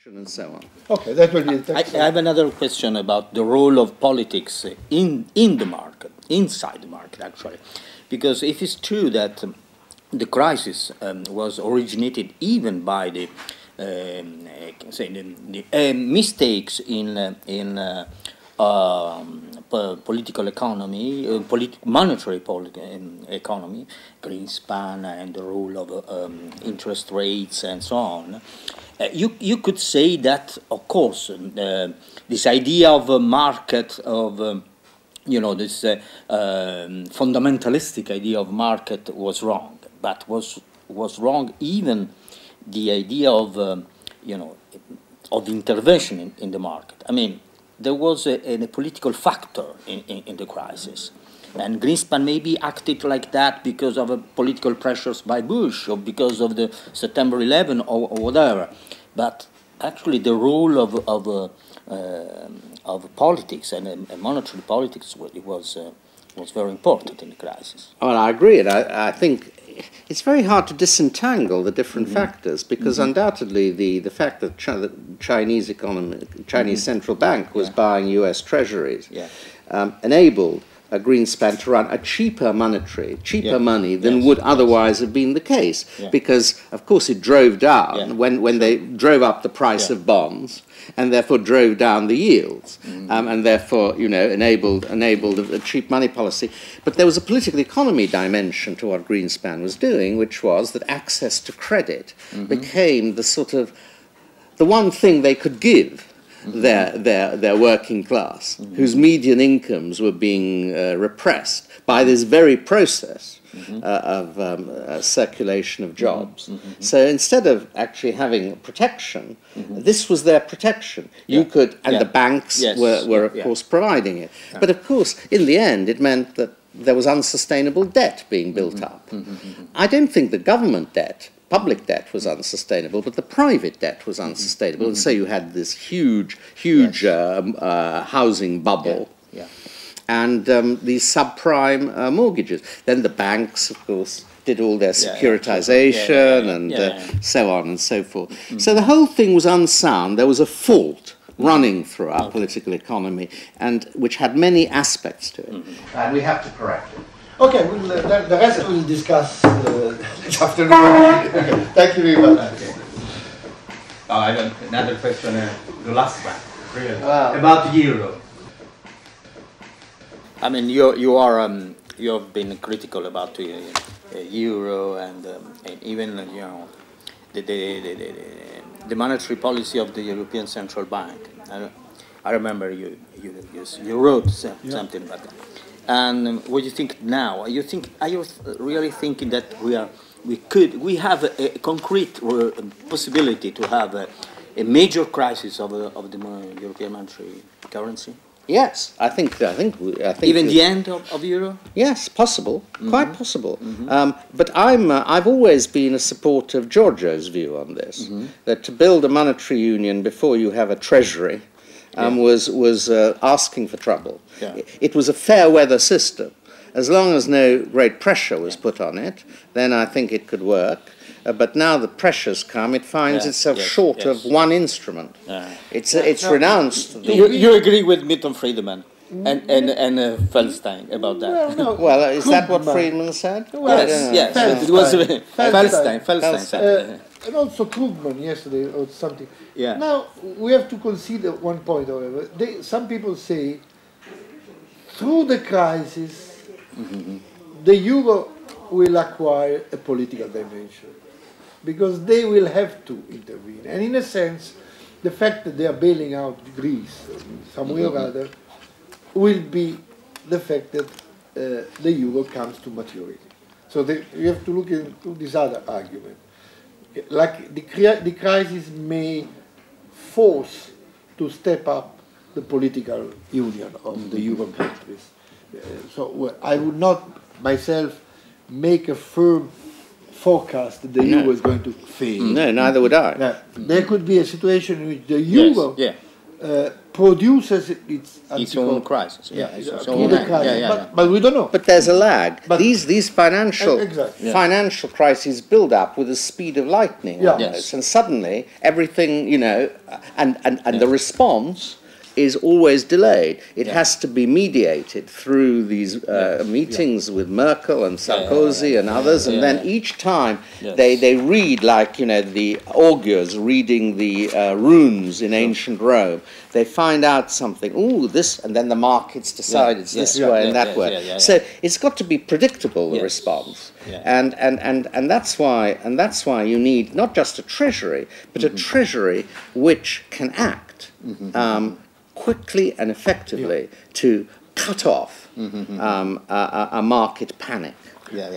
and so on. Okay, that will be. I have another question about the role of politics in the market, inside the market, actually, because if it's true that the crisis was originated even by the mistakes in political economy, monetary economy, Greenspan and the role of interest rates and so on. You could say that, of course, this idea of a market, of this fundamentalistic idea of market was wrong, but was wrong even the idea of of intervention in the market. I mean, there was a political factor in the crisis. And Greenspan maybe acted like that because of political pressures by Bush or because of the September 11 or whatever. But actually the role of politics and monetary politics was very important in the crisis. Well, I agree. And I think it's very hard to disentangle the different factors because undoubtedly the fact that the Chinese central bank was buying U.S. treasuries enabled Greenspan to run a cheaper money than would otherwise have been the case, because of course it drove down when they drove up the price of bonds, and therefore drove down the yields, and therefore enabled a cheap money policy. But there was a political economy dimension to what Greenspan was doing, which was that access to credit became the one thing they could give their working class, whose median incomes were being repressed by this very process of circulation of jobs. So instead of actually having protection, this was their protection. You could, and the banks were of course providing it. But of course, in the end, it meant that there was unsustainable debt being built up. I don't think the government debt, public debt, was unsustainable, but the private debt was unsustainable. And so you had this huge housing bubble and these subprime mortgages. Then the banks, of course, did all their securitization and so on and so forth. So the whole thing was unsound. There was a fault running through our political economy, and which had many aspects to it. And we have to correct it. Okay, the rest we'll discuss this afternoon. Okay, thank you very much. Okay. I have another question, the last one, really, about euro. I mean, you have been critical about euro and even the monetary policy of the European Central Bank. I remember you wrote something about that. And what do you think now? Are you really thinking that we have a concrete possibility to have a major crisis of the European monetary currency? Yes, I think even the end of euro. Yes, possible, quite possible. But I've always been a supporter of Giorgio's view on this, that to build a monetary union before you have a treasury was asking for trouble. It was a fair weather system. As long as no great pressure was put on it, then I think it could work. But now the pressures come, it finds itself short of one instrument. It's renounced. You agree with Milton Friedman and Feldstein about that? Well, is that what Friedman said? Yes, it was Feldstein said. And also Krugman yesterday or something. Yeah. Now, we have to consider one point, however. Some people say, through the crisis, the euro will acquire a political dimension, because they will have to intervene. And in a sense, the fact that they are bailing out Greece, some way or other, will be the fact that the euro comes to maturity. So you have to look into this other argument. Like the crisis may force to step up the political union of the Euro countries. So I would not myself make a firm forecast that the euro is going to fail. No, neither would I. Now, there could be a situation in which the euro produces its own crisis. Yeah, its through own the crisis. yeah. But we don't know. But there's a lag. But These financial exactly. financial crises build up with the speed of lightning, Yeah. almost, Yes. and suddenly everything, you know, and the response is always delayed. It has to be mediated through these meetings with Merkel and Sarkozy and others, and then each time they read, like, you know, the augurs reading the runes in ancient Rome. They find out something. Ooh, this, and then the markets decide it's this way and that way. So it's got to be predictable, the response, and that's why you need not just a treasury, but a treasury which can act quickly and effectively to cut off a market panic. Yeah.